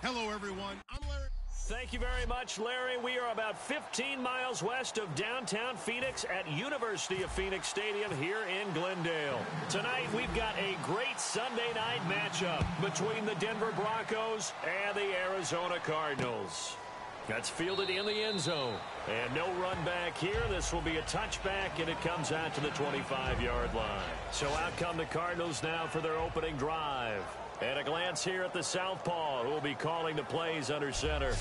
Hello, everyone. I'm Larry. Thank you very much, Larry. We are about 15 miles west of downtown Phoenix at University of Phoenix Stadium here in Glendale. Tonight, we've got a great Sunday night matchup between the Denver Broncos and the Arizona Cardinals. That's fielded in the end zone. And no run back here. This will be a touchback, and it comes out to the 25-yard line. So out come the Cardinals now for their opening drive. And a glance here at the southpaw, who will be calling the plays under center.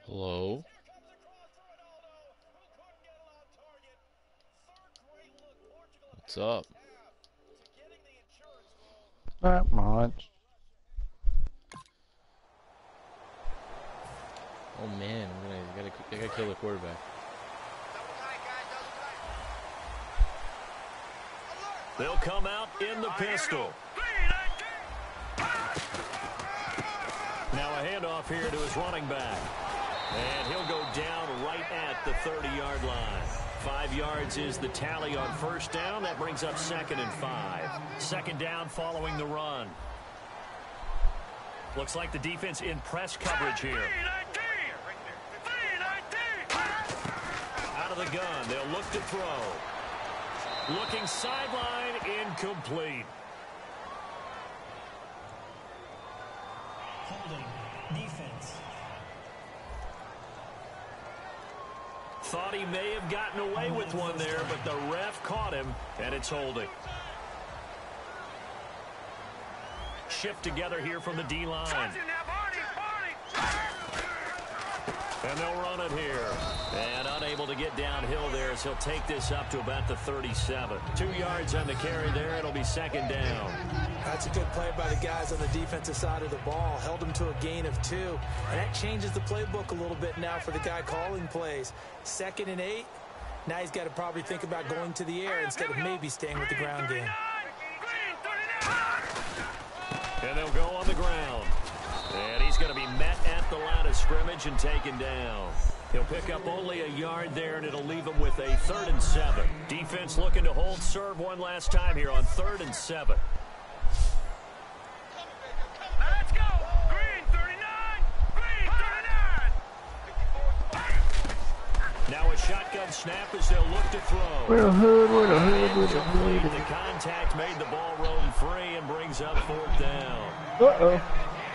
Hello? What's up? Not much. Oh man, I gotta kill the quarterback. They'll come out in the pistol. Now a handoff here to his running back. And he'll go down right at the 30-yard line. 5 yards is the tally on first down. That brings up 2nd and 5. Second down following the run. Looks like the defense in press coverage here. Out of the gun. They'll look to throw. Looking sideline, incomplete. Holding. Defense. Thought he may have gotten away with one there, but the ref caught him, and it's holding. Shift together here from the D-line. And they'll run it here. And unable to get downhill there as he'll take this up to about the 37. 2 yards on the carry there. It'll be second down. That's a good play by the guys on the defensive side of the ball. Held him to a gain of 2. And that changes the playbook a little bit now for the guy calling plays. 2nd and 8. Now he's got to probably think about going to the air instead of maybe staying with the ground game. And they'll go on the ground. And he's going to be met at the line of scrimmage and taken down. He'll pick up only a yard there, and it'll leave him with a 3rd and 7. Defense looking to hold serve one last time here on 3rd and 7. Let's go! Green 39! Green 39! Now a shotgun snap as they'll look to throw. Where the hood, where the hood, where the Incomplete. hood. The contact made the ball roam free and brings up 4th down. Uh-oh.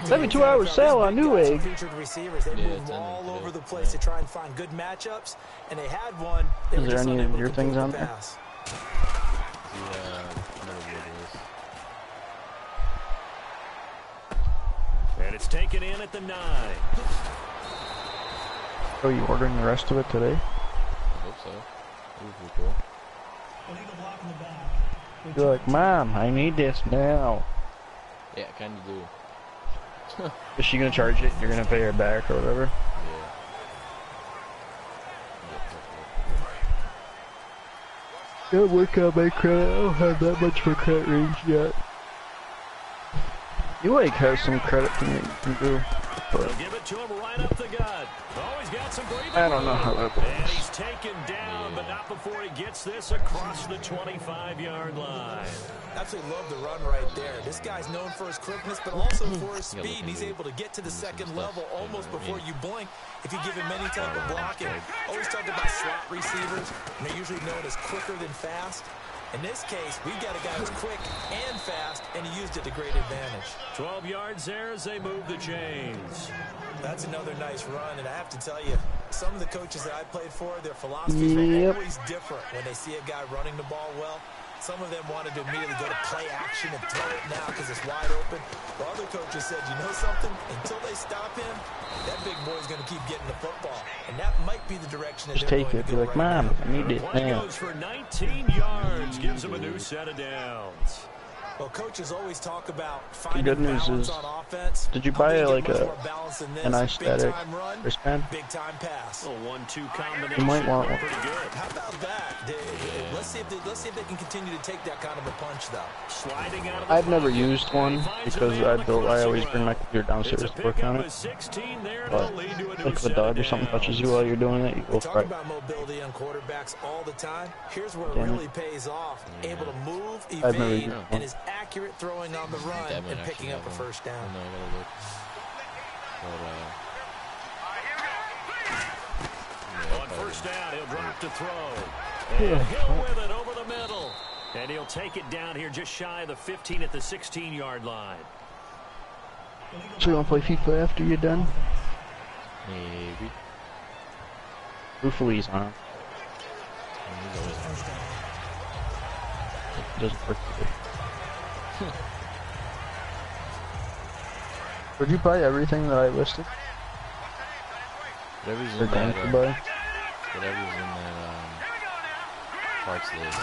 72-hour sale on Newegg. Featured receivers, they move all over the place to try and find good matchups, and they had one. Is there any of your things on there? And it's taken in at the 9. Oh, you ordering the rest of it today? I hope so. That would be cool. Illegal block in the back. You're like, Mom, I need this now. Yeah, kind of do. Is she gonna charge it? You're gonna pay her back or whatever? Yeah. Gotta work on my credit. I don't have that much for credit range yet. You like have some credit thing that you can do. They'll give it to him right up the gut. Oh, he's got some breathing I don't know how that And works. he's taken down, but not before he gets this across the 25-yard line. Absolutely love the run right there. This guy's known for his quickness, but also for his speed. And he's able to get to the 2nd level almost before you blink if you give him any type of blocking. Always talk about slot receivers, and they're usually known as quicker than fast. In this case, we've got a guy who's quick and fast, and he used it to great advantage. 12 yards there as they move the chains. That's another nice run, and I have to tell you, some of the coaches that I played for, their philosophies were always different when they see a guy running the ball well. Some of them wanted to immediately go to play action and throw it now because it's wide open. While other coaches said, you know something? Until they stop him, that big boy's going to keep getting the football. And that might be the direction that Just they're take going it. to Be go like, right Mom, now. I need it Play now. goes for 19 yards, gives him a new set of downs. Well, coaches always talk about The finding good news balance is, on offense. did you I'm buy gonna like get much a more balance than this. an aesthetic Big-time run, wristband? big-time pass. A 1-2 combination. You might want one. Pretty good. How about that? Let's see if they can continue to take that kind of a punch, though. Sliding out of the I've never pocket. used one because I always bring my computer downstairs to work on it. But like if a dog or something touches you while you're doing it, you We go talk for it. about mobility on quarterbacks all the time. Here's where it Damn it. really pays off. Able to move, I've never evade, used one. and is accurate throwing on the run That might and actually picking up have a one. first down. I know, I gotta look. But, On first down, he'll drop to throw. And Hill with it over the middle. And he'll take it down here just shy of the 15 at the 16-yard line. So you want to play FIFA after you're done? maybe. Hopefully he's on. He's always It doesn't work today. Would you buy everything that I listed? whatever's Or in going that, to buy? whatever's in that, parts list.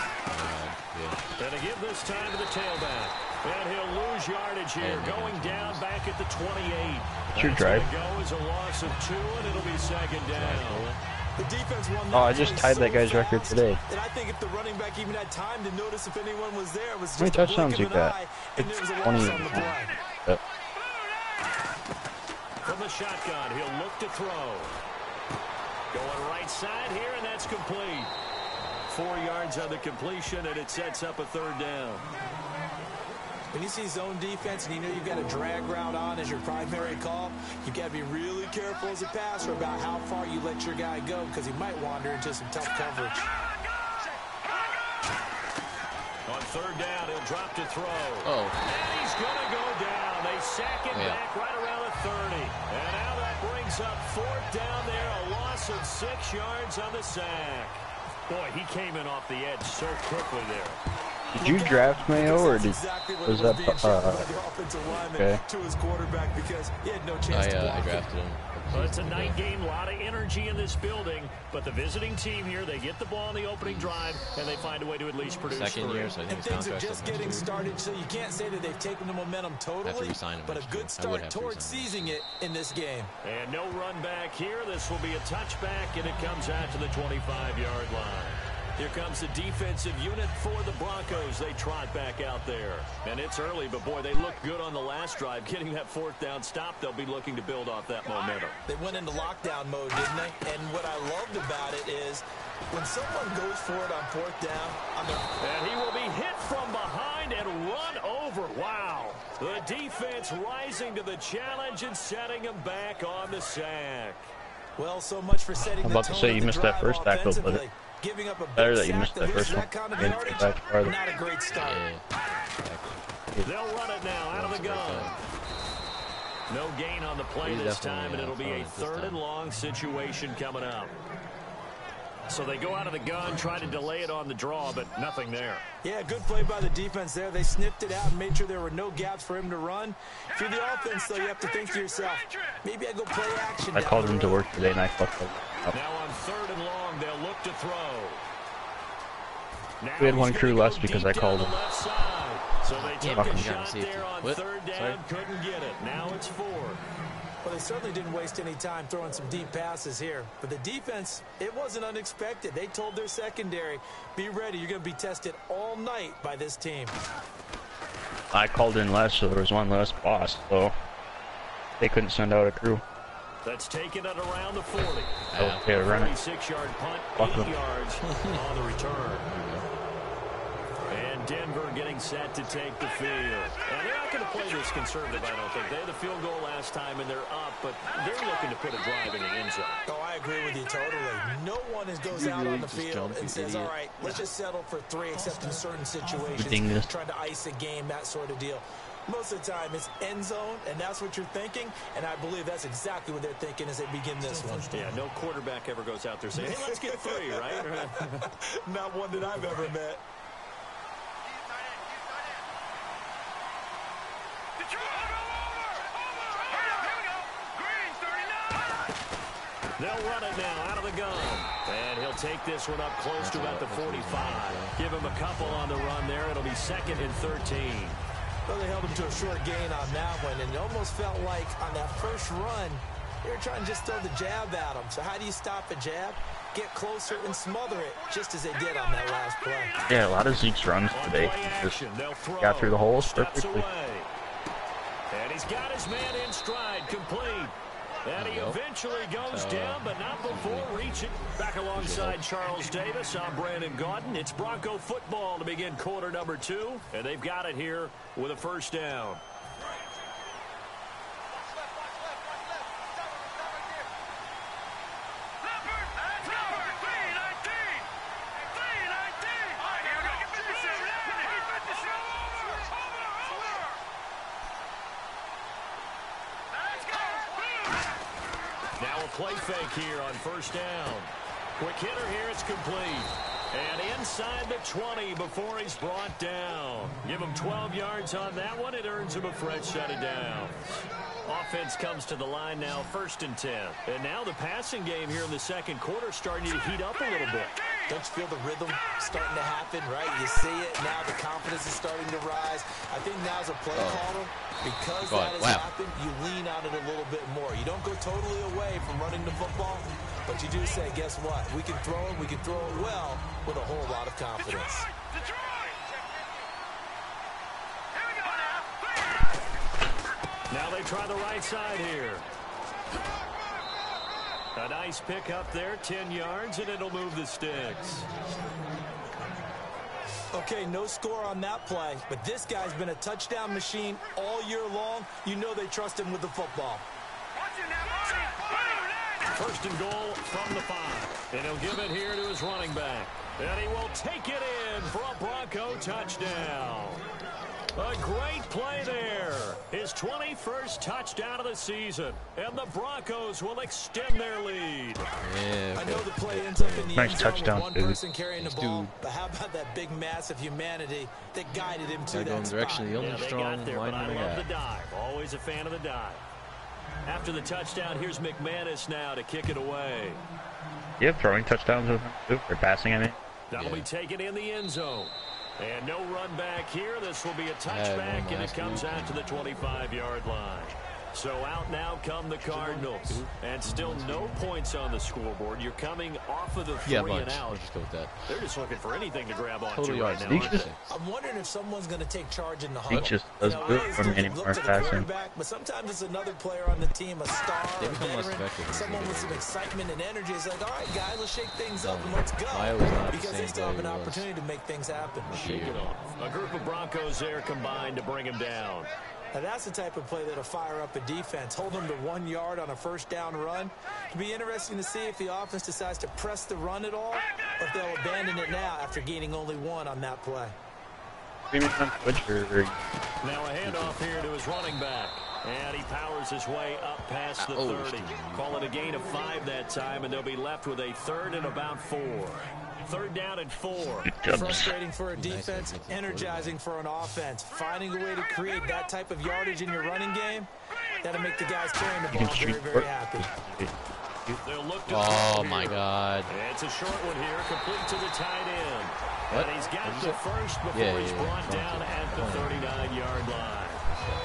Yeah. And to give this time to the tailback. And he'll lose yardage here, And going down back at the 28. What's your That's drive? gonna go as a loss of 2, and it'll be 2nd down. The defense won Oh, I that just play tied so that guy's record fast, today. And I think if the running back even had time to notice if anyone was there, it was How many just a blink touchdowns of you an got? eye, and there was a 20. loss on the play. Yep. From the shotgun, he'll look to throw. Going right side here, and that's complete. 4 yards on the completion, and it sets up a 3rd down. When you see zone defense and you know you've got a drag route on as your primary call, you've got to be really careful as a passer about how far you let your guy go because he might wander into some tough coverage. On 3rd down, he'll drop to throw. Oh. And he's going to go down. They sack him Yeah. back right around the 30. And now that brings up 4th down there, a loss of 6 yards on the sack. Boy, he came in off the edge so quickly there. Did you draft Mayo or did was that okay? to his quarterback because he had no chance to I block it. drafted him. A It's a night game, a lot of energy in this building, but the visiting team here, they get the ball on the opening drive, and they find a way to at least produce Second year, so I think and things are just getting started, so you can't say that they've taken the momentum totally, but a good start towards seizing it in this game. And no run back here. This will be a touchback, and it comes out to the 25-yard line. Here comes the defensive unit for the Broncos. They trot back out there. And it's early, but boy, they look good on the last drive. Getting that fourth down stop, they'll be looking to build off that momentum. They went into lockdown mode, didn't they? And what I loved about it is when someone goes for it on fourth down, and he will be hit from behind and run over. Wow. The defense rising to the challenge and setting him back on the sack. Well, so much for setting I'm about to say you missed that first tackle, but giving up a better that you missed that first one. Kind of yardage, not a great start. They'll run it now out of the gun. No gain on the play this time, and it'll be a 3rd and long situation coming up. So they go out of the gun, try to delay it on the draw, but nothing there. Yeah, good play by the defense there. They sniffed it out and made sure there were no gaps for him to run. If you're the offense, though, you have to think to yourself, maybe I go play action. I called him to work today, and I fucked up. Now on 3rd and long, they'll look to throw. Now we had one crew less because I called him. So they took a shot there on 3rd down, couldn't get it. Now it's 4. Well, they certainly didn't waste any time throwing some deep passes here. But the defense, it wasn't unexpected. They told their secondary, be ready. You're going to be tested all night by this team. I called in less, so there was one less boss, so they couldn't send out a crew. That's taken at around the 40. Okay, run it. 46-yard punt, 8 yards on the return. And Denver getting set to take the field. And they're not going to play this conservative, I don't think. They had the field goal last time, and they're up, but they're looking to put a drive in the end zone. Oh, I agree with you totally. No one goes out on the field and says, all right, let's just settle for 3, except in certain situations, trying to ice a game, that sort of deal. Most of the time, it's end zone, and that's what you're thinking, and I believe that's exactly what they're thinking as they begin this one. Yeah, no quarterback ever goes out there saying, hey, let's get 3, right? Not one that I've ever met. They'll run it now out of the gun. And he'll take this one up close to about the 45. Give him a couple on the run there. It'll be 2nd and 13. Well, they held him to a short gain on that one, and it almost felt like on that first run, they were trying to just throw the jab at him. So how do you stop a jab? Get closer and smother it, just as they did on that last play. Yeah, a lot of Zeke's runs today. Just got through the holes perfectly. And he's got his man in stride, complete. And he eventually goes down, but not before reaching. Back alongside Charles Davis, I'm Brandon Gaudin. It's Bronco football to begin quarter number 2, and they've got it here with a 1st down. Play fake here on 1st down. Quick hitter here, it's complete. And inside the 20 before he's brought down. Give him 12 yards on that one. It earns him a fresh set of downs. Offense comes to the line now, 1st and 10. And now the passing game here in the 2nd quarter starting to heat up a little bit. Don't you feel the rhythm starting to happen, right? You see it, now the confidence is starting to rise. I think now's a play caller. Because that has happened, you lean on it a little bit more. You don't go totally away from running the football, but you do say, guess what? We can throw it, we can throw it well with a whole lot of confidence. Now they try the right side here. A nice pick up there, 10 yards, and it'll move the sticks. Okay, no score on that play, but this guy's been a touchdown machine all year long. You know they trust him with the football. 1st and goal from the 5. And he'll give it here to his running back. And he will take it in for a Bronco touchdown. A great play there. His 21st touchdown of the season. And the Broncos will extend their lead. Yeah, I know the play ends up in the nice end zone touchdown, with one person carrying the ball. But how about that big mass of humanity that guided him to that spot? Direction, the only they strong got there, but I lineman love the dive. Always a fan of the dive. After the touchdown, here's McManus now to kick it away. You have throwing touchdowns with him too, or passing, I mean. That'll be taken in the end zone. And no run back here. This will be a touchback, and it comes out to the 25-yard line. So out now come the Cardinals. And still no points on the scoreboard. You're coming off of the 3 and out. Let's just go with that. They're just looking for anything to grab onto Total right yards. now, aren't they? I'm wondering if someone's going to take charge in the huddle. He just doesn't do it for me anymore passing. But sometimes it's another player on the team, a star, They a become less veteran, effective. someone with some excitement and energy. It's like, all right, guys, let's shake things up and let's go. Iowa's not the Because they same still have an player he was. opportunity to make things happen. Shake it off. A group of Broncos there combined to bring him down. Now, that's the type of play that'll fire up a defense. Hold them to 1 yard on a first down run. It'll be interesting to see if the offense decides to press the run at all, or if they'll abandon it now after gaining only 1 on that play. Now a handoff here to his running back. And he powers his way up past the 30. Call it a gain of 5 that time, and they'll be left with a 3rd and about 4. 3rd down and 4. Frustrating for a defense, energizing for an offense. Finding a way to create that type of yardage in your running game, that'll make the guys carrying the ball very, very happy. They'll look to Oh, my God. It's a short one here, complete to the tight end. What? And he's got the first before he's brought down at the 39-yard line.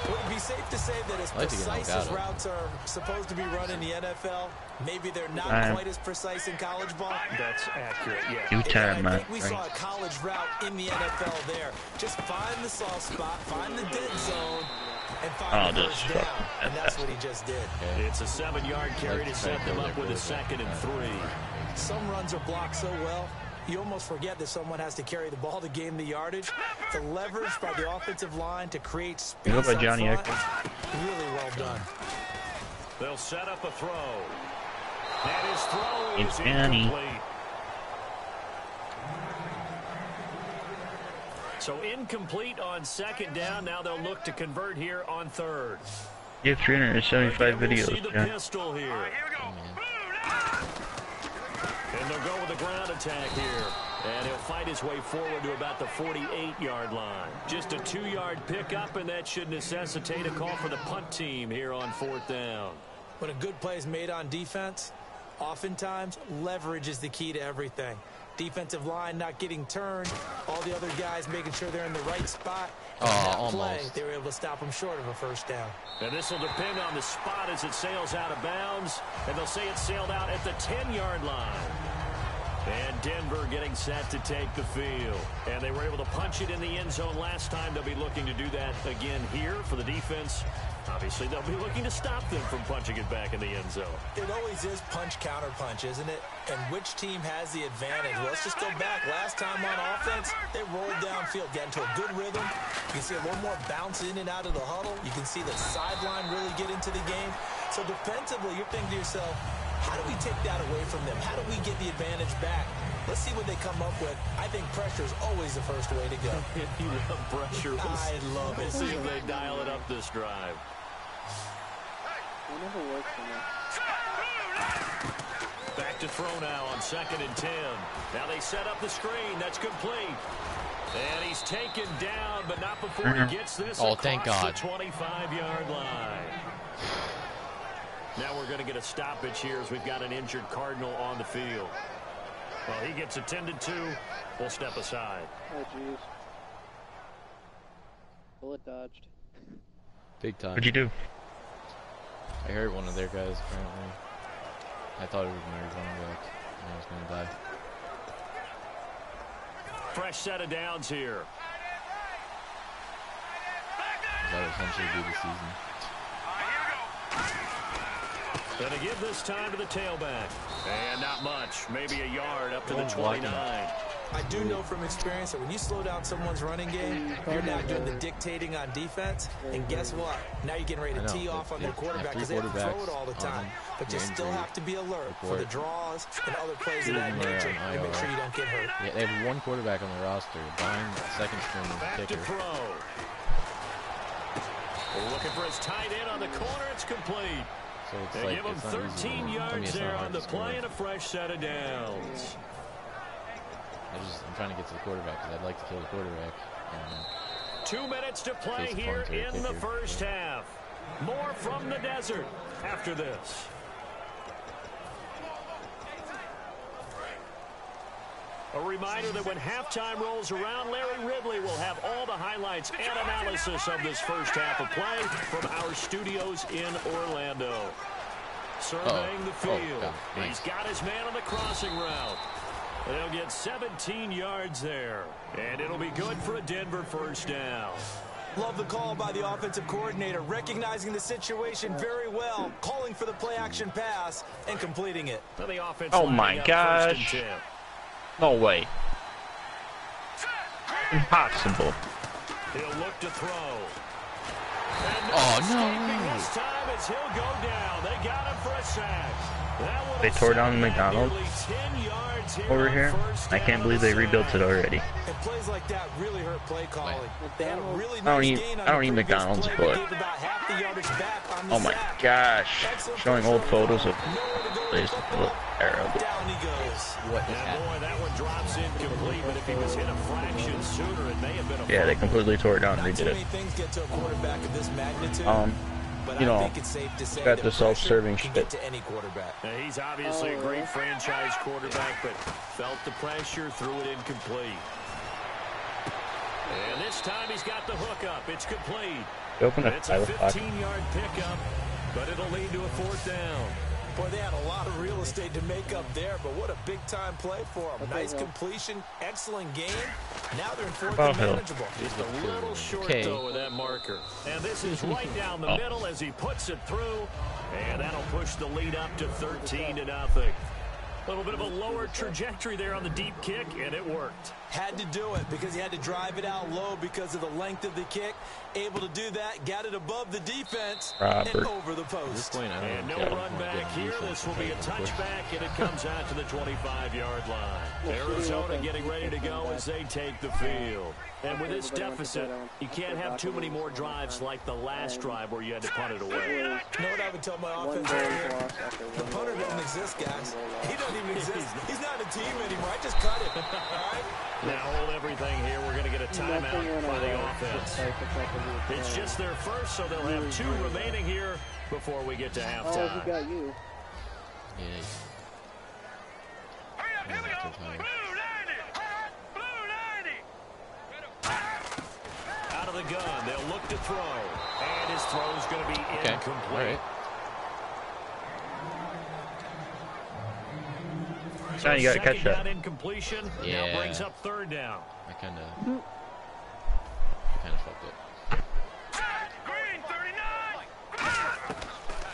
Would it be safe to say that as precise as routes are supposed to be run in the NFL, maybe they're not quite as precise in college ball? That's accurate, yeah. I think we saw a college route in the NFL there. Just find the soft spot, find the dead zone, and find the first down. And that's what he just did. It's a 7-yard carry to set them up with a 2nd and 3. Some runs are blocked so well, you almost forget that someone has to carry the ball to gain the yardage. The leverage by the offensive line to create space up front, really well done. They'll set up a throw. And his throw is incomplete. So incomplete on 2nd down. Now they'll look to convert here on 3rd. You have 375 videos. See the pistol here. Here we go. And they'll go with the ground attack here. And he'll fight his way forward to about the 48-yard line. Just a 2-yard pickup, and that should necessitate a call for the punt team here on 4th down. When a good play is made on defense, oftentimes leverage is the key to everything. Defensive line not getting turned, all the other guys making sure they're in the right spot. And that play, they were able to stop them short of a first down. And this will depend on the spot as it sails out of bounds. And they'll say it sailed out at the 10-yard line. And Denver getting set to take the field. And they were able to punch it in the end zone last time. They'll be looking to do that again here for the defense. Obviously, they'll be looking to stop them from punching it back in the end zone. It always is punch, counter punch, isn't it? And which team has the advantage? Well, let's just go back. Last time on offense, they rolled downfield, got into a good rhythm. You can see a little more bounce in and out of the huddle. You can see the sideline really get into the game. So defensively, you're thinking to yourself, how do we take that away from them? How do we get the advantage back? Let's see what they come up with. I think pressure is always the first way to go. You love pressure. I love it. We'll see if they dial it up this drive. Back to throw now on 2nd and 10. Now they set up the screen. That's complete. And he's taken down, but not before he gets this across thank God. the 25-yard line. Now we're going to get a stoppage here as we've got an injured Cardinal on the field. Well, he gets attended to. We'll step aside. Oh, jeez. Bullet dodged. Big time. What'd you do? I hurt one of their guys, apparently. I thought it was my running back, and I was going to die. Fresh set of downs here. That would essentially be the season. Gonna give this time to the tailback. And not much. Maybe a yard up to the 29. I do know from experience that when you slow down someone's running game, you're now doing the dictating on defense. And guess what? Now you're getting ready to tee off on their quarterback because they have to throw it all the time. But you still have to be alert for the draws and other plays of that nature to make sure you don't get hurt. Yeah, they have one quarterback on the roster, behind the second string Back kicker. to throw. Looking for his tight end on the corner. It's complete. So it's They like, give him it's not 13 easy. yards there on the score. play and a fresh set of downs. I'm trying to get to the quarterback because I'd like to kill the quarterback. 2 minutes to play Face here punter, in the kicker. first half. More from the desert after this. A reminder that when halftime rolls around, Larry Ridley will have all the highlights and analysis of this first half of play from our studios in Orlando. Surveying the field. He's got his man on the crossing route. They'll get 17 yards there. And it'll be good for a Denver first down. Love the call by the offensive coordinator, recognizing the situation very well, calling for the play-action pass, and completing it. Oh, my gosh. No way. Impossible. He'll look to throw. Oh, no. This time as he'll go down. They got him for a sack. They tore down the McDonald's over here. I can't believe they rebuilt it already. And plays like that really hurt play calling. They had a really I don't need McDonald's, but oh my gosh, showing old photos of plays look terrible. Down he goes. What is happening? Boy, that one drops incomplete, but if he was hit a fraction sooner, it may have been a Yeah, they completely tore it down and redid it. Things get to a quarterback of this magnitude. But you know, I think it's safe to say got the that self-serving pressure can shit. get to any quarterback. Now, he's obviously a great franchise quarterback, but felt the pressure, threw it incomplete. And this time he's got the hook up. It's complete. It's a 15-yard pickup, but it'll lead to a fourth down. Boy, they had a lot of real estate to make up there, but what a big-time play for them. Nice completion, excellent game. Now they're in fourth and manageable. Just a little short, though, with that marker. And this is right down the middle as he puts it through. And that'll push the lead up to 13-0. A little bit of a lower trajectory there on the deep kick, and it worked. Had to do it because he had to drive it out low because of the length of the kick. Able to do that, got it above the defense and over the post. And no run back here. This will be a touchback, and it comes out to the 25-yard line. Arizona getting ready to go as they take the field. And with this deficit, you can't have too many more drives like the last drive where you had to punt it away. You know what I would tell my offense right here? The punter doesn't exist, guys. He doesn't even exist. He's not a team anymore. I just cut him. All right? Now hold everything here. We're going to get a timeout by the offense. It's just their first, so they'll have 2 remaining here before we get to halftime. Oh, he got you. Yeah. Here we go. Blue 90. Blue 90. Out of the gun, they'll look to throw. And his throw is going to be incomplete. All right. So you gotta catch that. Incompletion. Yeah. Now brings up third down. I kind of fucked it. Green 39.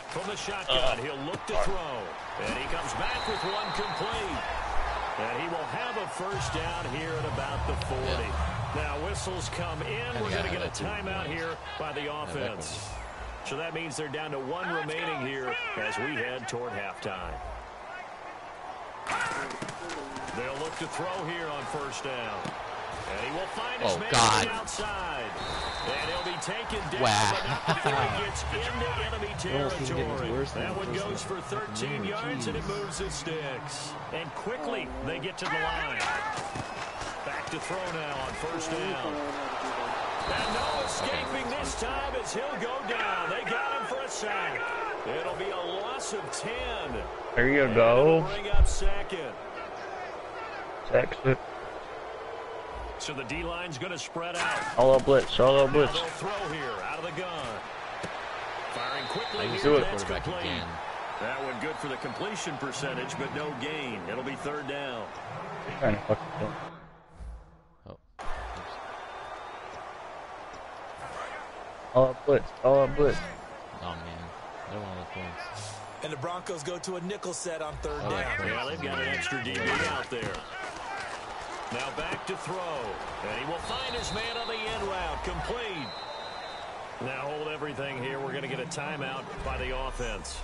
From the shotgun, he'll look to throw. And he comes back with one complete. And he will have a first down here at about the 40. Yeah. Now whistles come in. We're going to get a timeout here by the offense. So that means they're down to 1 remaining here as we head toward halftime. They'll look to throw here on first down. And he will find his man on the outside. And he'll be taken down. Wow. But not before he gets into enemy territory. That one goes for 13 yards, and it moves the sticks. And quickly, they get to the line. Back to throw now on first down. And no escaping this time as he'll go down. They got him for a sack. It'll be a loss of 10. There you go. Bring up second. Exit. So the D-line's going to spread out. All out blitz. All out blitz. They'll throw here out of the gun. Firing quickly. I Here, do it that's quarterback complete. again. That one good for the completion percentage, but no gain. It'll be third down. Trying to fucking kill. Oh. All out blitz. All out blitz. Oh man, they're one of the points. And the Broncos go to a nickel set on third down. Yeah, they've got an extra DB out there. Now back to throw. And he will find his man on the end route. Complete. Now hold everything here. We're going to get a timeout by the offense.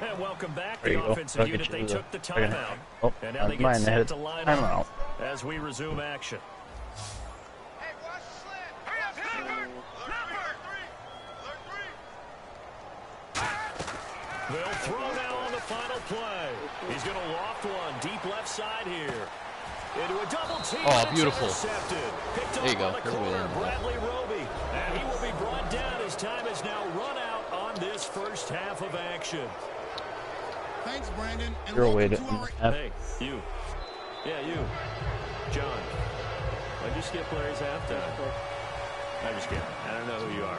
And welcome back, the offensive unit. They took the timeout. And now they get set to line up as we resume action. They'll throw now on the final play. He's going to loft one deep left side here. Into a double team. Oh, beautiful. There you go. The corner, Bradley Roby. And he will be brought down as time is now run out on on this first half of action. Thanks, Brandon. And You're welcome away to to our... Hey, you. Yeah, you. John. Why'd you skip Larry's halftime? I'm just kidding. I don't know who you are.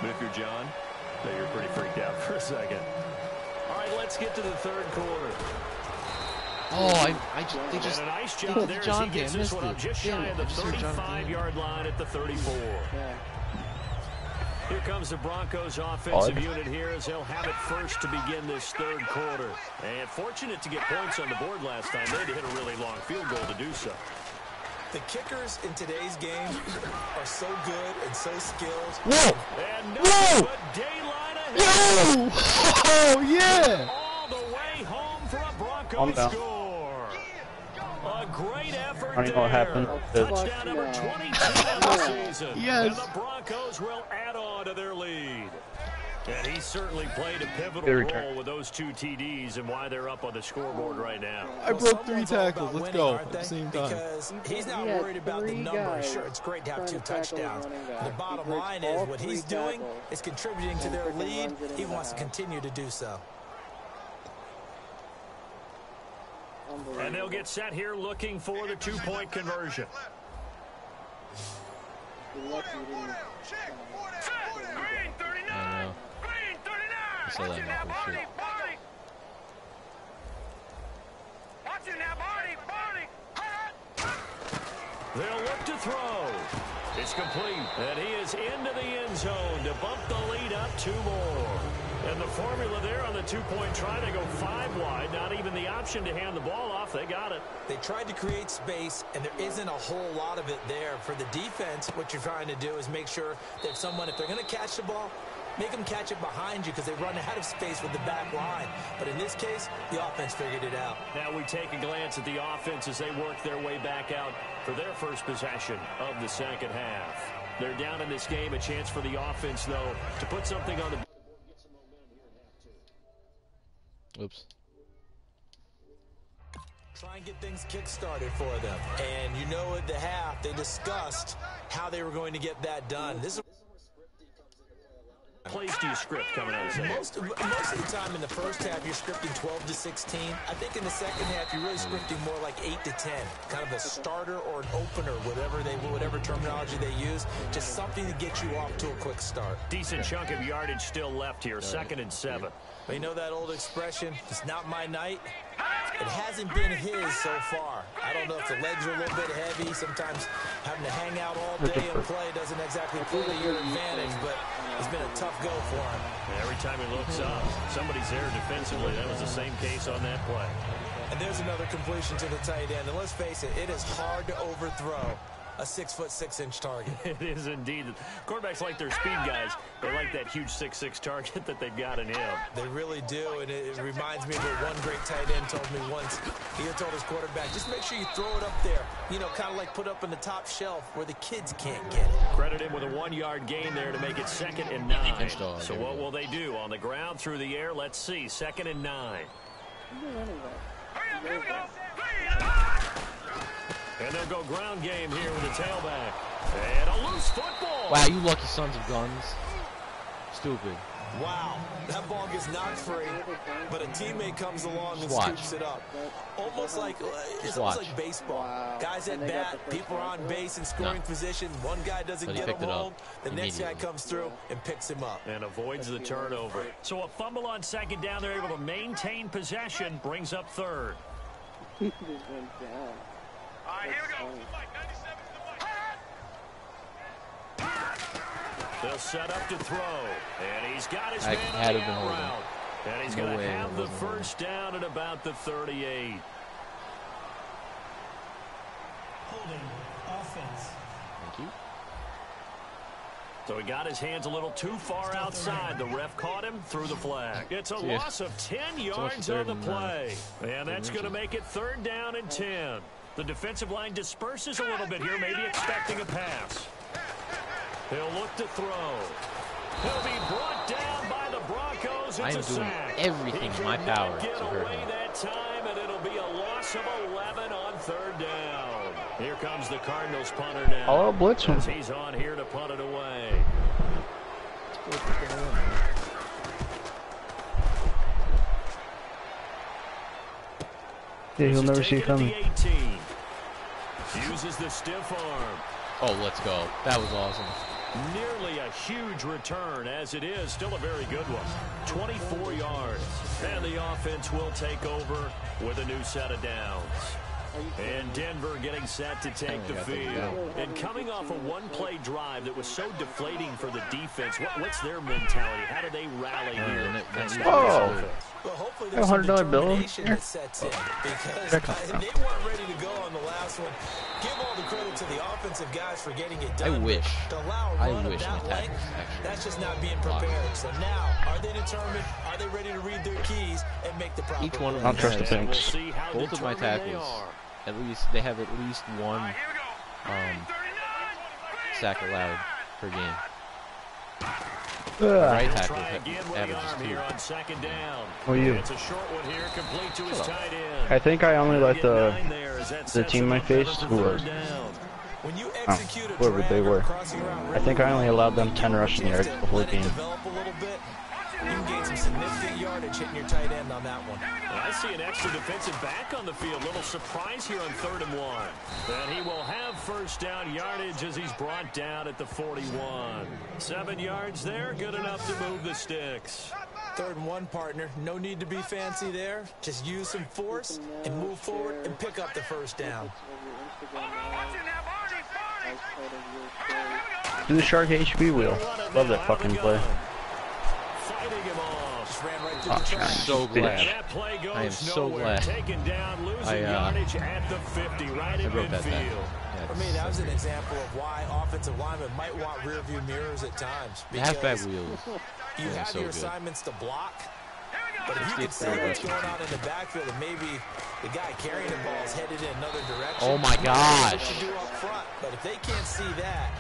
But if you're John, then you're pretty freaked out for a second. All right, let's get to the third quarter. Oh, they just And a nice they job did there the as John he gets game. this Missed one up it. just Damn shy it, of I the just heard John 35-yard line at the 34. Here comes the Broncos offensive unit here as they'll have it first to begin this third quarter. And fortunate to get points on the board last time. They had to hit a really long field goal to do so. The kickers in today's game are so good and so skilled. Whoa! And Whoa! nothing but daylight ahead. Whoa! Oh yeah! All the way home for a Calm Broncos down. score. A great effort I don't there. know what happened. Touchdown number 22 of the season. Yes. And the Broncos will add on to their lead. And he certainly played a pivotal Good return. role with those 2 TDs and why they're up on the scoreboard right now. I broke 3 someone's all tackles. about Let's winning, go aren't at the they? same time. Because he's not He had worried about the 3 numbers. guys Sure, it's great to have 2 trying to tackle the touchdowns. running The back. bottom He breaks line all is what 3 he's doing tackles is contributing to and their freaking lead. runs it He into wants to the house. continue to do so. And they'll get set here looking for the 2-point conversion. You're lucky you didn't, Green 39. I know. Green 39. I saw that Watching that knuckle Barney. shit. Barney. Watching that Barney. Barney. They'll look to throw. It's complete. And he is into the end zone to bump the lead up 2 more. And the formula there on the 2-point try, they go 5 wide. Not even the option to hand the ball off. They got it. They tried to create space, and there isn't a whole lot of it there. For the defense, what you're trying to do is make sure that someone, if they're going to catch the ball, make them catch it behind you because they run out of space with the back line. But in this case, the offense figured it out. Now we take a glance at the offense as they work their way back out for their first possession of the second half. They're down in this game. A chance for the offense, though, to put something on the... Oops. Try and get things kick-started for them. And you know at the half, they discussed how they were going to get that done. This is plays do you script coming out of the second? most of the time in the first half, you're scripting 12 to 16. I think in the second half, you're really scripting more like 8 to 10. Kind of a starter or an opener, whatever terminology they use. Just something to get you off to a quick start. Decent chunk of yardage still left here. 2nd and 7. But you know that old expression, it's not my night? It hasn't been his so far. I don't know if the legs are a little bit heavy. Sometimes having to hang out all day and play doesn't exactly play to your advantage, but it's been a tough go for him. Every time he looks up, somebody's there defensively. That was the same case on that play. And there's another completion to the tight end. And let's face it, it is hard to overthrow a 6'6" target. It is indeed. Quarterbacks like their speed guys. They like that huge 6'6" target that they've got in him. They really do, and it reminds me of what one great tight end told me once. He had told his quarterback, just make sure you throw it up there. You know, kind of like put up in the top shelf where the kids can't get it. Credit him with a 1-yard gain there to make it 2nd and 9. Pinch dog, So there we what go. will they do? On the ground, through the air, let's see. 2nd and 9. Here we go. And they'll go ground game here with the tailback. And a loose football. Wow, you lucky sons of guns. Stupid. Wow, that ball gets knocked free, but a teammate comes along and Watch. scoops it up. Almost like it's watch. almost like baseball. Wow. Guys at And they got bat, the first people are on down. base in scoring No. position. One guy doesn't But he get picked him it up home. The next guy immediately. comes through and picks him up. And avoids the turnover. So a fumble on 2nd down. They're able to maintain possession. Brings up 3rd. He just went down. All right, here we go. They'll set up to throw. And he's got his I man had on to the been out holding. route. And he's No going to way, have it the wasn't holding. first down at about the 38. Holding offense. Thank you. So he got his hands a little too far outside. The ref caught him, threw the flag. It's a See ya. loss of 10 yards third on the and, play. And that's third going to and make it 3rd down and 10. The defensive line disperses a little bit here, maybe expecting a pass. He'll look to throw. He'll be brought down by the Broncos. It's I am a doing sack. everything He in my could not power get to hurt away him. that time, and it'll be a loss of 11 on 3rd down. Here comes the Cardinals punter now. Hello, blitz him. As he's on here to punt it away. Yeah, he'll never see it coming. Uses the stiff arm. Oh, let's go. That was awesome. Nearly a huge return, as it is still a very good one. 24 yards. And the offense will take over with a new set of downs. And Denver getting set to take the field. And coming off a one-play drive that was so deflating for the defense, what's their mentality? How do they rally here? Oh! Well, hopefully there's some $100 bill here. that sets in because they weren't ready to go on the last one. Give all the credit to the offensive guys for getting it done. I wish to allow a run of that length, that's just not being prepared. So now, are they determined? Are they ready to read their keys and make the proper Each one of I'll them trust the has, Pinks. both of my tackles, they have at least one sack allowed per game. Right tackle averages 2. Who are you? It's a short one here, complete to his tight end. I think I only let the team I faced, who was, whoever they were, I think I only allowed them 10 rushing yards the whole game. You can gain some significant yardage hitting your tight end on that one. And I see an extra defensive back on the field. Little surprise here on 3rd and 1. And he will have first down yardage as he's brought down at the 41. 7 yards there, good enough to move the sticks. 3rd and 1, partner. No need to be fancy there. Just use some force and move forward and pick up the first down. Do the Shark HB wheel. Love that fucking play. I'm so glad. I am so glad. I wrote that down. For me, that was an example of why offensive linemen might want rear view mirrors at times. Halfback wheels. You have your assignments to block, but if you can see what's going on in the backfield and maybe the guy carrying the ball is headed in another direction. Oh my gosh. What to do up front. But if they can't see that,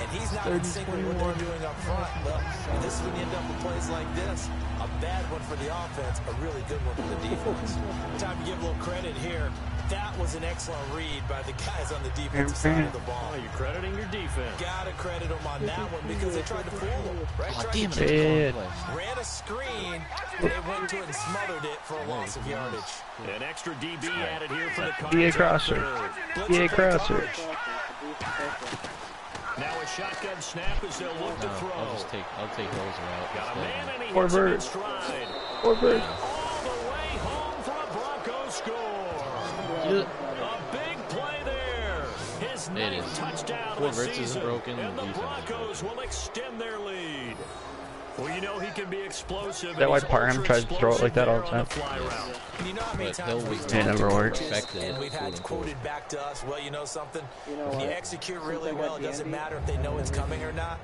and he's not in sync with what they're doing up front, well, this is when you end up with plays like this. A bad one for the offense, a really good one for the defense. Time to give a little credit here. That was an excellent read by the guys on the defensive side of the ball. You're crediting your defense. Gotta credit them on that one because they tried to fool them. Right? Oh, damn it. Ran a screen, and they went to it and smothered it for a loss of yardage. An extra DB added here for the DA crosser. DA crosser. Now a shotgun snap as they'll look to throw. I'll take those out. Got a man and he Poor hits him in bird. stride. Poor bird. All the way home for a Broncos score. A big play there. His ninth touchdown of the season. And the Broncos will extend their lead. Well, you know he can be explosive. That why Parham tries to throw it like that all the time. You know how many times it never works. And we've had quoted back to us, well, you know something? When you execute really well, it doesn't matter if they know it's coming or not.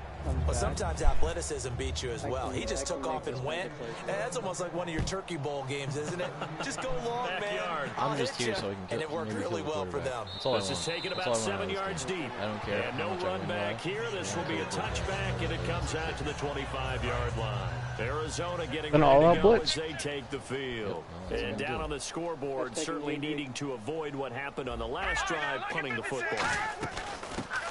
But sometimes athleticism beats you as well. He just took off and went. And that's almost like one of your Turkey Bowl games, isn't it? Just go long, man. I'm just here so I can and it worked really well for them. This is taken about 7 yards deep. I don't care. And no run back here. This will be a touchback, and it comes out to the 25-yard line. Arizona getting ready to go as they take the field. And down on the scoreboard, certainly needing to avoid what happened on the last drive, punting the football.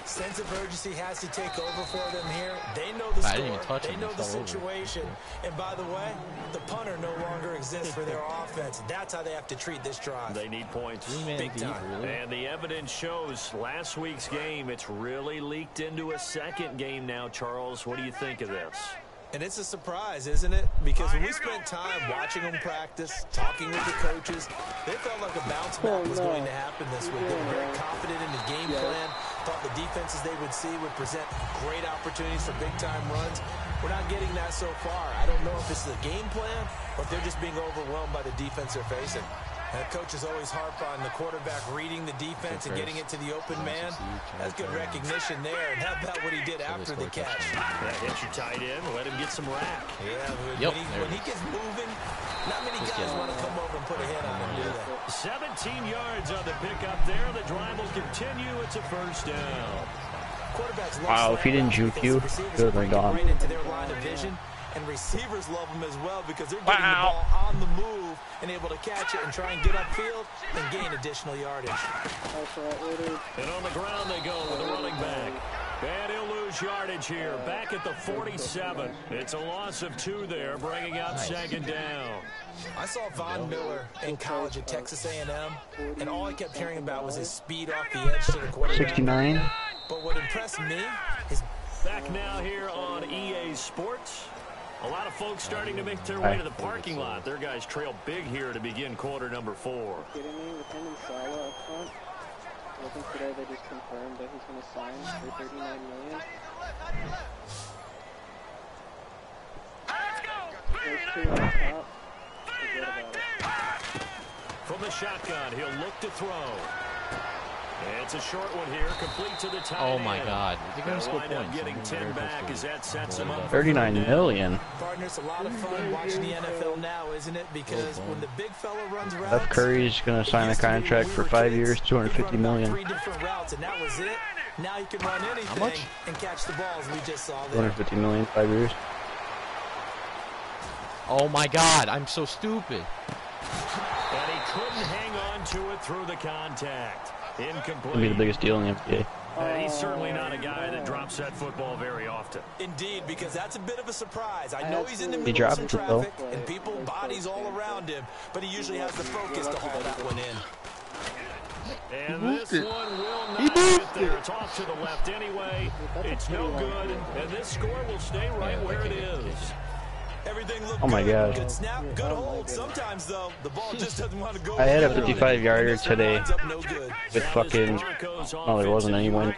Sense of urgency has to take over for them here. They know the score. They know the situation. And by the way, the punter no longer exists for their offense. That's how they have to treat this drive. They need points. Big time. And the evidence shows last week's game, it's really leaked into a second game now, Charles. What do you think of this? And it's a surprise, isn't it? Because when we spent time watching them practice, talking with the coaches, they felt like a bounce back was going to happen this week. They were very confident in the game plan, thought the defenses they would see would present great opportunities for big-time runs. We're not getting that so far. I don't know if it's the game plan or if they're just being overwhelmed by the defense they're facing. And coaches always harp on the quarterback reading the defense and getting it to the open man. That's good recognition there. And how about what he did after the catch? That hits your tight end. Let him get some rack. Yeah, when he gets moving, not many guys want to come over and put a hit on him, do they? 17 yards on the pickup there. The drive will continue. It's a first down. Wow, if he didn't juke you, he would have been gone. Right into their line of vision. And receivers love them as well because they're getting the ball on the move and able to catch it and try and get upfield and gain additional yardage. And on the ground they go with a running back. And he'll lose yardage here, back at the 47. It's a loss of 2 there, bringing up second down. I saw Von Miller in college at Texas A&M, and all I kept hearing about was his speed off the edge to the quarterback. 69. But what impressed me is... Back now here on EA Sports. A lot of folks starting to make their way to the parking lot. Their guys trail big here to begin quarter number 4. Kidding me with him and Salah up front? I think today they just confirmed that he's going to sign for $39 million. Those 2 on top. Forget about it. From the shotgun, he'll look to throw. It's a short one here, complete to the tight end. Oh my God! They're going to score points. Getting 10 back as that sets him up. 39 million. Partner, it's a lot of fun watching the NFL now, isn't it? Because when the big fella runs around, Steph Curry's going to sign a contract for 5 years, $250 million. 3 different routes, and that was it. Now you can run anything and catch the balls. We just saw that. $250 million, 5 years. Oh my God! I'm so stupid. And he couldn't hang on to it through the contact. Incomplete. It'll be the biggest deal in the NBA. He's certainly not a guy that drops that football very often. Indeed, because that's a bit of a surprise. I know he's in the middle of some traffic and people, bodies all around him, but he usually has the focus to haul that one in. And this one will not get there. It's off to the left anyway. It's no good, and this score will stay right where it is. Everything looked Oh my gosh. Good snap, good hold. Sometimes, though, the ball just doesn't want to go. I had a 55-yarder today with fucking, no, there wasn't any wind,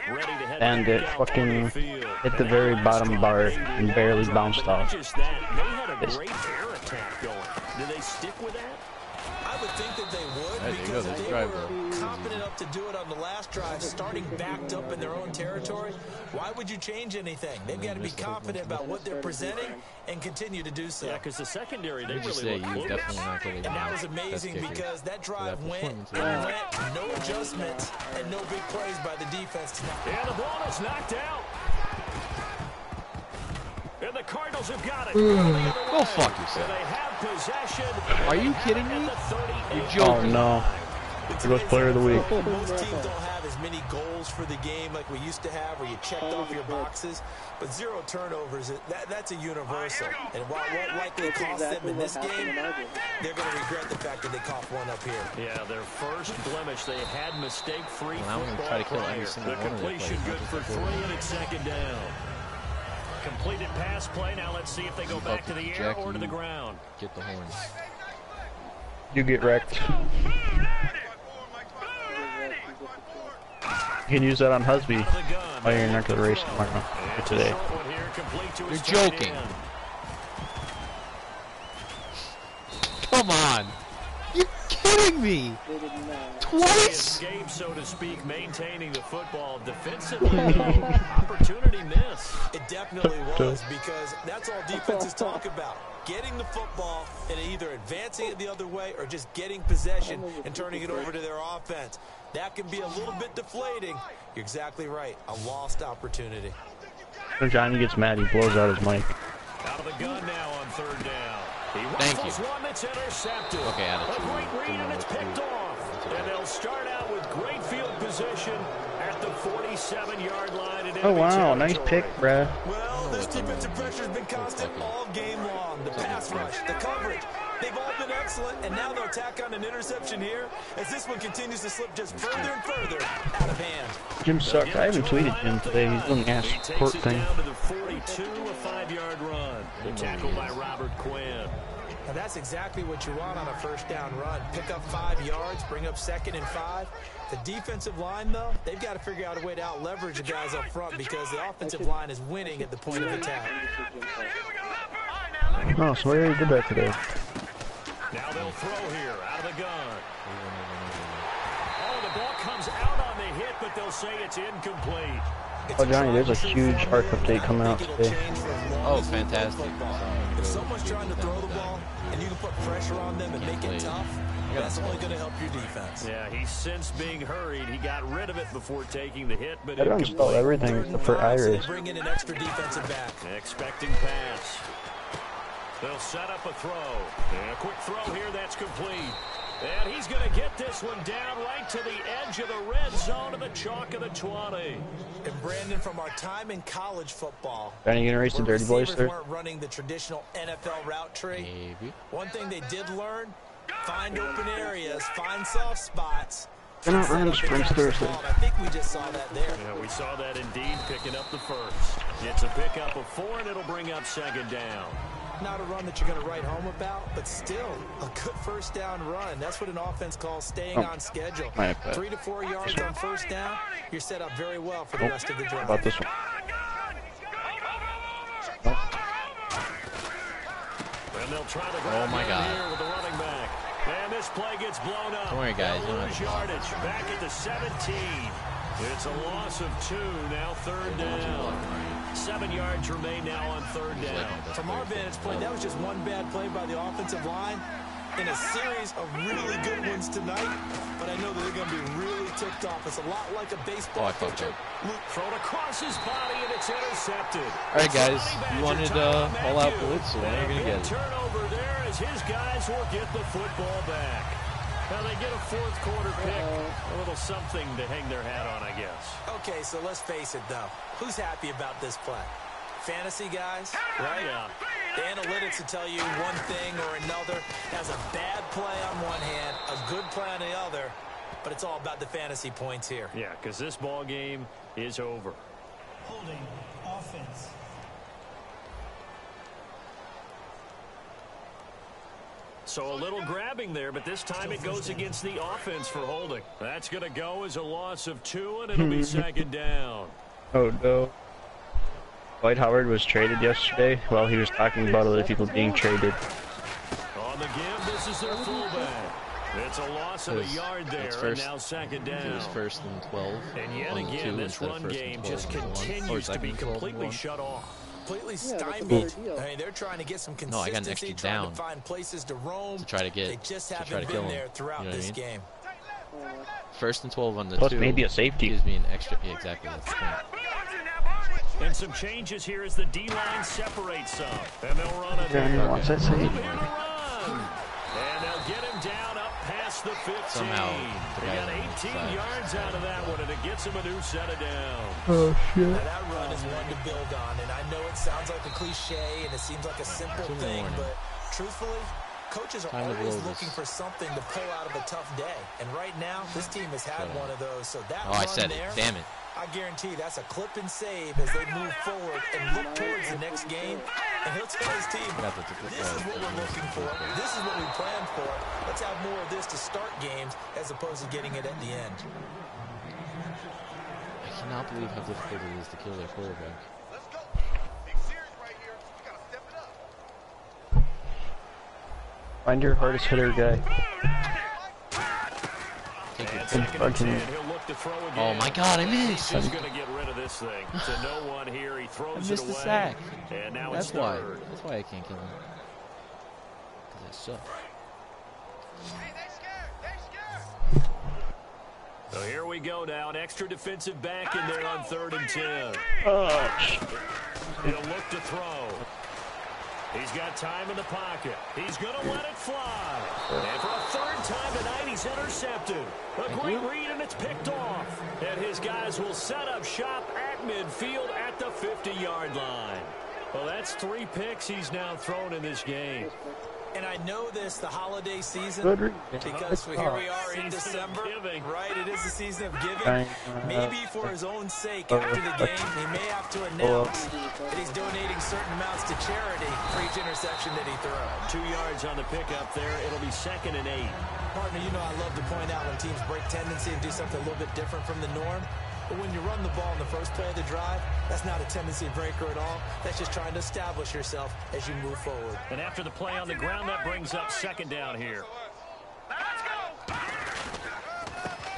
and it fucking hit the very bottom bar and barely bounced off. They had a great air attack going. Do they stick with that? I would think that they would, because they were confident enough to do it on the last drive, starting backed up in their own territory. Why would you change anything? They've got to be confident about what they're presenting and continue to do so. Yeah, because the secondary, they really look definitely not going to. And that was amazing because that drive went and went, no adjustments and no big plays by the defense tonight. And the ball is knocked out. And the Cardinals have got it. Go fuck yourself. They have possession. Are you kidding me? You're joking. Oh no. It was player of the week. Most teams don't have as many goals for the game like we used to have, where you checked off your boxes, but 0 turnovers, that's a universal. And while it won't likely cost them in this game, they're going to regret the fact that they coughed one up here. Yeah, their first blemish. They had mistake-free football try to kill prior. every single The one of their completion plays, good for 3, and it's second down. Completed pass play. Now let's see if they go back to the air or to the ground. Get the horns. You get wrecked. You can use that on Husby while you're not going to race tomorrow or today. You're joking. Come on. You're kidding me. Twice? Escape, so to speak, maintaining the football defensively. Opportunity miss. It definitely was, because that's all defenses talk about. Getting the football and either advancing it the other way or just getting possession and turning it over to their offense. That can be a little bit deflating. You're exactly right. A lost opportunity. When Johnny gets mad, he blows out his mic. Out of the gun now on 3rd down. Thank you. One that's intercepted. Okay, a great read, and it's picked off. And they'll start out with great field position at the 47-yard line. Oh, wow. Nice pick, bruh. Well, this defensive pressure has been constant all game long. The pass rush, the coverage, they've all been excellent, and now they'll tack on an interception here as this one continues to slip just further and further out of hand. Jim sucks. I haven't tweeted Jim today. He's doing the ass court thing. Down to the 42, a 5-yard run. The tackle by Robert Quinn. Now that's exactly what you want on a 1st down run. Pick up 5 yards, bring up 2nd and 5. The defensive line, though, they've got to figure out a way to out-leverage the guys up front because the offensive line is winning at the point of attack. No, so we already did that today. Now they'll throw here, out of the gun. Oh, the ball comes out on the hit, but they'll say it's incomplete. Oh, Johnny, there's a huge arc update coming out today. Oh, fantastic. If someone's trying to throw the ball and you can put pressure on them and make it tough, that's only going to help your defense. Yeah, he's since being hurried. He got rid of it before taking the hit, but I don't install everything except for Iris. Bring in an extra defensive back. Expecting pass. They'll set up a throw. And a quick throw here, that's complete. And he's going to get this one down right to the edge of the red zone of the chalk of the 20. And Brandon, from our time in college football, Are you gonna race the dirty boys, sir? weren't running the traditional NFL route tree. Maybe. One thing they did learn: find open areas, find soft spots. They're not running sprints Thursday. I think we just saw that there. Yeah, we saw that indeed, picking up the first. It's a pickup of 4, and it'll bring up second down. Not a run that you're going to write home about, but still a good first down run. That's what an offense calls staying on schedule. 3 to 4 yards on first down, you're set up very well for the rest of the drive. About this one. And they'll try to Oh my God. here with the running back. And this play gets blown up. Don't worry, guys. They'll lose yardage back at the 17. It's a loss of 2, now third down. 7 yards remain now on third down. From our vantage point, that was just one bad play by the offensive line in a series of really good ones tonight. But I know that they're going to be really ticked off. It's a lot like a baseball pitcher. Thrown across his body, and it's intercepted. All right, guys. You wanted all-out blitz, so now you're going to get it. Turnover there as his guys will get the football back. Now they get a fourth quarter pick. A little something to hang their hat on, I guess. Okay, so let's face it, though. Who's happy about this play? Fantasy guys, right? Yeah. The analytics will tell you one thing or another. Has a bad play on one hand, a good play on the other, but it's all about the fantasy points here. Yeah, because this ball game is over. Holding offense. So a little grabbing there, but this time it goes against the offense for holding. That's going to go as a loss of 2, and it'll be second down. Oh no. Dwight Howard was traded yesterday while he was talking about other people being traded. On the give, this is their fullback. It's a loss of a yard there, and now second down. It was first and 12. And yet again, this run game just continues to be completely shut off. Completely stymied. I mean, they're trying to get some consistency, I got an extra trying down to find places to roam. to try to get, they just haven't to kill been him. there throughout You know this what I mean? game. First and 12 on the Plus 2. maybe a safety. Gives me an extra. Yeah, exactly. That's the point. And some changes here as the D-line separates some. And they'll run it. Brandon wants that safety. And they'll get him down up past the 15. Somehow, They got 18 yards out of that one, and it gets him a new set of downs. Oh shit. Now, that run is one to build on, and I know it sounds like a cliche and it seems like a simple thing, but truthfully, coaches are always looking for something to pull out of a tough day. And right now, this team has had one of those. So that run I said there, it. Damn it. I guarantee that's a clip and save as they move forward and look towards the next game. And he'll tell his team, this is what we're looking for. This is what we planned for. Let's have more of this to start games as opposed to getting it at the end. I cannot believe how difficult it is to kill their quarterback. Let's go. Big series right here. You gotta step it up. Find your hardest hitter guy. Oh my God, I missed. He's going to get rid of this thing. To no one here. He throws I missed it the away. sack. And now That's it's why. third. That's why I can't kill him. Because I suck. Hey, they scared. So here we go now. An extra defensive back in there on 3rd and 10. He'll look to throw. He's got time in the pocket. He's going to let it fly. And for a 3rd time tonight, he's intercepted. A great read, and it's picked off. And his guys will set up shop at midfield at the 50-yard line. Well, that's 3 picks he's now thrown in this game. And I know this, the holiday season, because here we are in December, right? It is the season of giving. Maybe for his own sake, after the game, he may have to announce that he's donating certain amounts to charity for each interception that he throws. 2 yards on the pickup there. It'll be 2nd and 8. Partner, you know I love to point out when teams break tendency and do something a little bit different from the norm. But when you run the ball in the first play of the drive, that's not a tendency breaker at all. That's just trying to establish yourself as you move forward. And after the play on the ground, that brings up 2nd down here.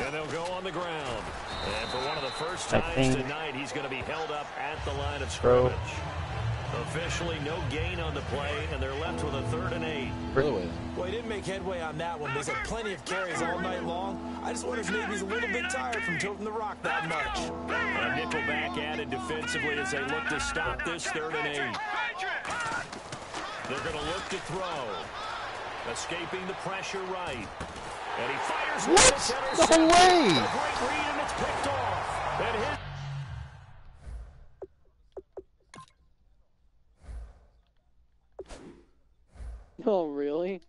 And they'll go on the ground. And for one of the first times tonight, he's going to be held up at the line of scrimmage. Officially no gain on the play, and they're left with a 3rd and 8. Well, he didn't make headway on that one, but he's had plenty of carries all night long. I just wonder if maybe he's a little bit tired from toting the rock that much. A nickel back added defensively as they look to stop this 3rd and 8. They're going to look to throw. Escaping the pressure right. And he fires what? No way! A great read, and it's picked off. And his Oh, really?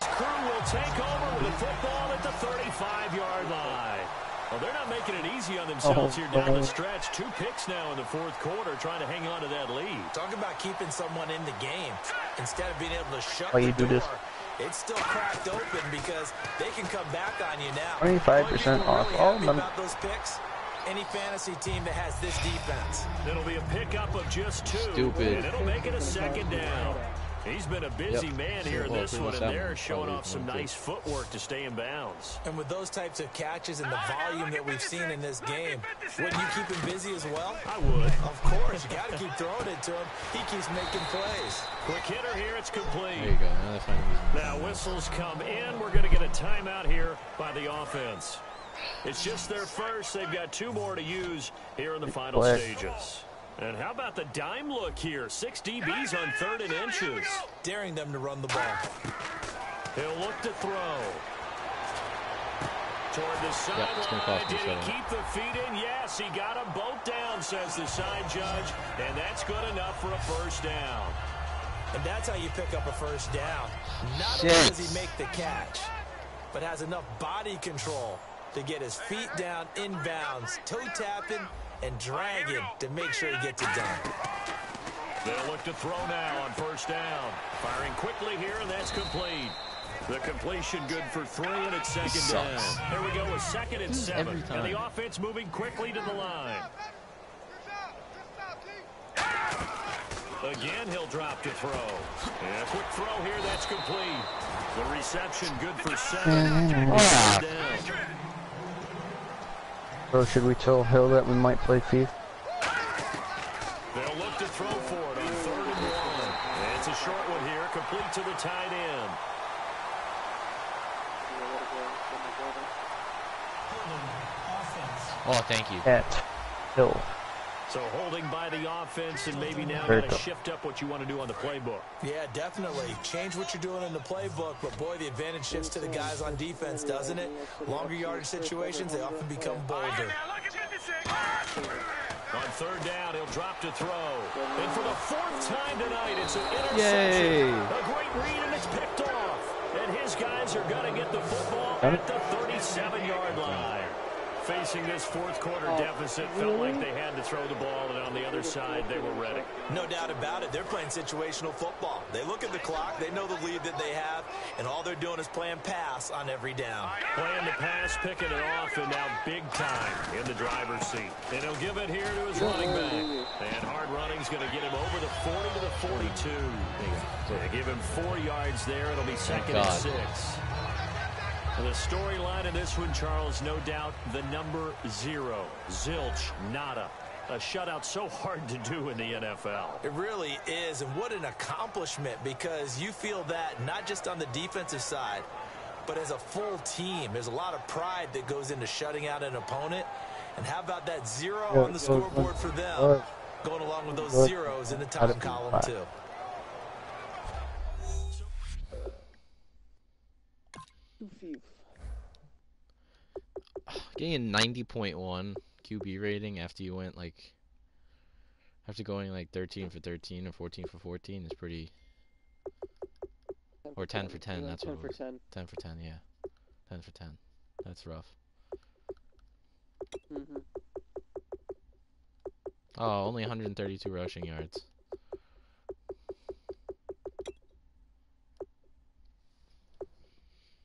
crew will take over with the football at the 35-yard line. Well, they're not making it easy on themselves here down the stretch. 2 picks now in the fourth quarter, trying to hang on to that lead. Talk about keeping someone in the game. Instead of being able to shut Why the you do door, this? it's still cracked open because they can come back on you now. 25% off all of them. About those picks, any fantasy team that has this defense. It'll be a pickup of just 2. Stupid. And it'll make it a second down. He's been a busy man here in this one, and they're showing off some nice footwork to stay in bounds. And with those types of catches and the volume that we've seen in this game, wouldn't you keep him busy as well? I would. Of course. You got to keep throwing it to him. He keeps making plays. Quick hitter here. It's complete. There you go. Now they're finally using Now whistles come in. We're going to get a timeout here by the offense. It's just their first. They've got 2 more to use here in the final stages. And how about the dime look here? 6 DBs on 3rd and inches. Daring them to run the ball. He'll look to throw. Toward the sideline. Did he keep the feet in? Yes, he got them both down, says the side judge. And that's good enough for a first down. And that's how you pick up a first down. Not only does he make the catch, but has enough body control to get his feet down inbounds, toe tapping, and dragging to make sure he gets it done. They'll look to throw now on first down. Firing quickly here, and that's complete. The completion good for 3, and it's second down. Here we go with 2nd and 7. And the offense moving quickly to the line. Again, he'll drop to throw. And a quick throw here, that's complete. The reception good for 7. Down. So should we tell Hill that we might play FIFA? They'll look to throw for it on 3rd and 1. And it's a short one here, complete to the tight end. Oh, thank you. At Hill. So holding by the offense, and maybe now got to shift up what you want to do on the playbook. Yeah, definitely. Change what you're doing in the playbook, but boy, the advantage shifts to the guys on defense, doesn't it? Longer yardage situations, they often become bolder. On 3rd down, he'll drop to throw. And for the 4th time tonight, it's an interception. Yay. A great read, and it's picked off. And his guys are going to get the football at the 37-yard line. Facing this fourth quarter deficit, felt like they had to throw the ball, and on the other side, they were ready. No doubt about it. They're playing situational football. They look at the clock, they know the lead that they have, and all they're doing is playing pass on every down. Playing the pass, picking it off, and now big time in the driver's seat. And he'll give it here to his running back. And hard running's going to get him over the 40 to the 42. They give him 4 yards there. It'll be 2nd and 6. The storyline in this one, Charles, no doubt the number 0. Zilch, nada. A shutout so hard to do in the NFL. It really is, and what an accomplishment, because you feel that not just on the defensive side, but as a full team. There's a lot of pride that goes into shutting out an opponent. And how about that 0 on the scoreboard for them, going along with those zeros in the time column, too. Getting a 90.1 QB rating after you went after going 13 for 13 or 14 for 14 is pretty. Or 10 for 10. That's what it was. 10 for 10. Yeah, 10 for 10. That's rough. Oh, only 132 rushing yards.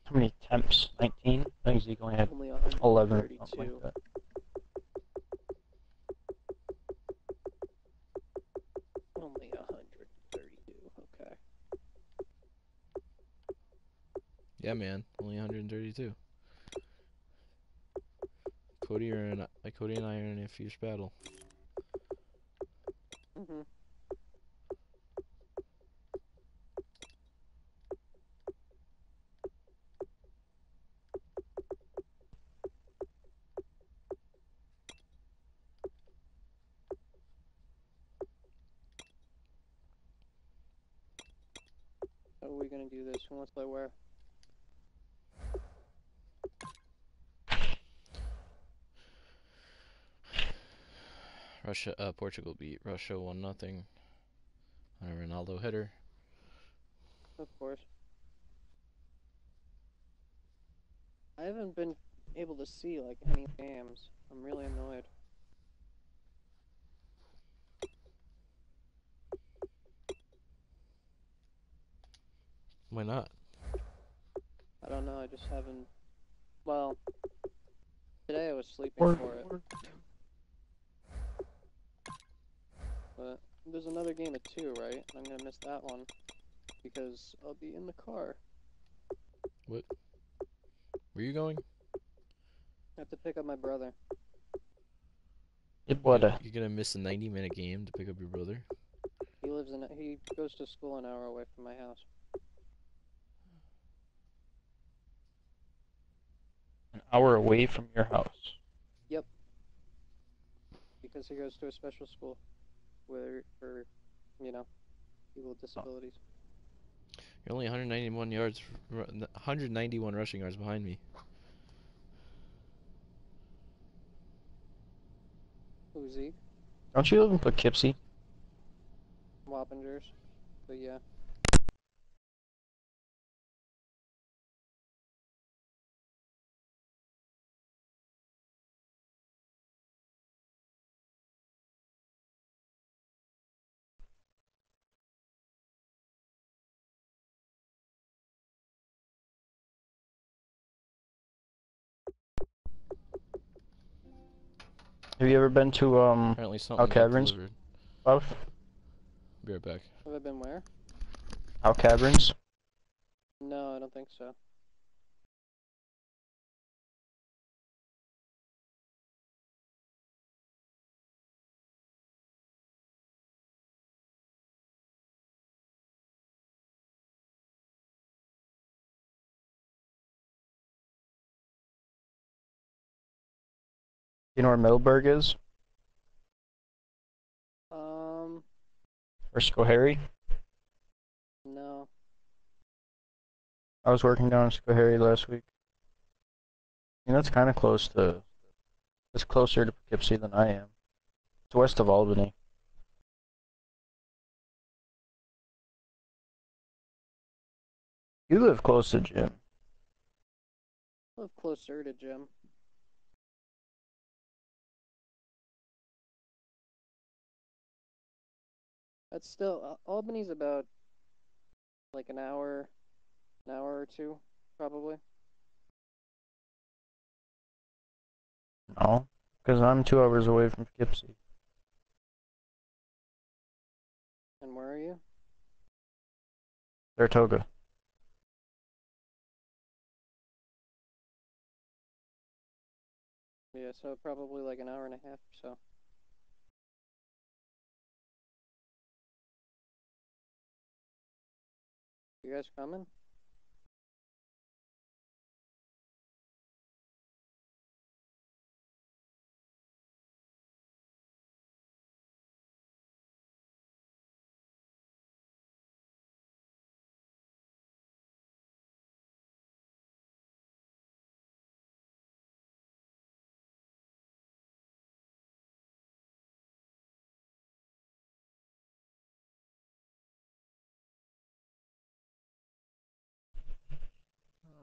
How many attempts? 19? I think Zeke only had 11. Like that. Only 132. Okay. Yeah, man. Only 132. Cody and I are in a fierce battle. How are we gonna do this? Who wants to play where? Portugal beat Russia 1-0 on a Ronaldo header. Of course. I haven't been able to see like any games. I'm really annoyed. Why not? I don't know, I just haven't... Well, today I was sleeping for it. But there's another game at 2, right? I'm gonna miss that one because I'll be in the car. What? Where you going? I have to pick up my brother. You're gonna miss a 90-minute game to pick up your brother? He goes to school an hour away from my house. An hour away from your house? Yep. Because he goes to a special school for, you know, people with disabilities. You're only 191 rushing yards behind me. Who's Zeke? Don't you live in Poughkeepsie? Wappingers. But yeah. Have you ever been to Apparently something got Caverns? delivered. Both? Be right back. Have I been where? Caverns? No, I don't think so. You know where Middleburg is? Or Schoharie? No. I was working down in Schoharie last week. You know, it's kind of close to... It's closer to Poughkeepsie than I am. It's west of Albany. You live close to Jim. I live closer to Jim. That's still... Albany's about like an hour or two, probably. No, because I'm 2 hours away from Poughkeepsie. And where are you? Saratoga. Yeah, so probably like an hour and a half or so. You guys coming?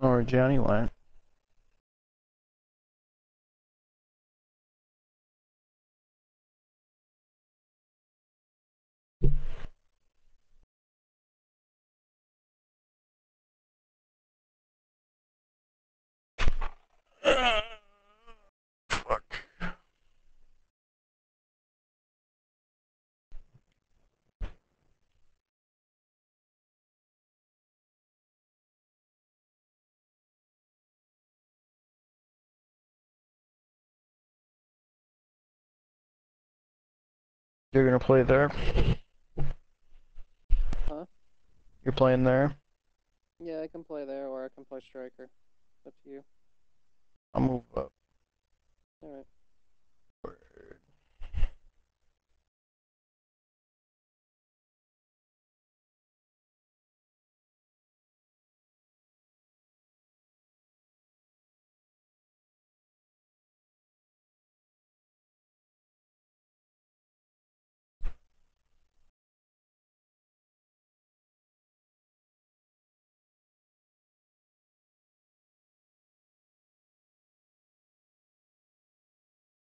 Or Johnny went. Fuck. You're gonna play there? Huh? You're playing there? Yeah, I can play there, or I can play striker. Up to you. I'll move up. Alright.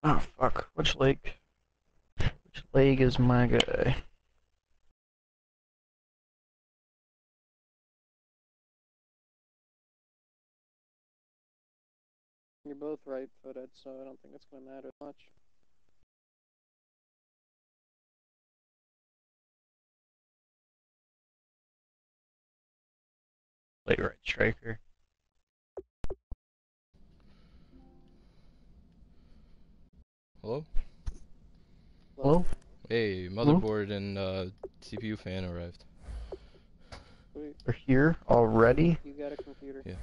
Oh fuck, which leg? Which leg is my guy? You're both right-footed, so I don't think it's going to matter much. Play right striker. Hello? Hello? Hey, motherboard and CPU fan arrived. Sweet. We're here already? You got a computer. Yeah.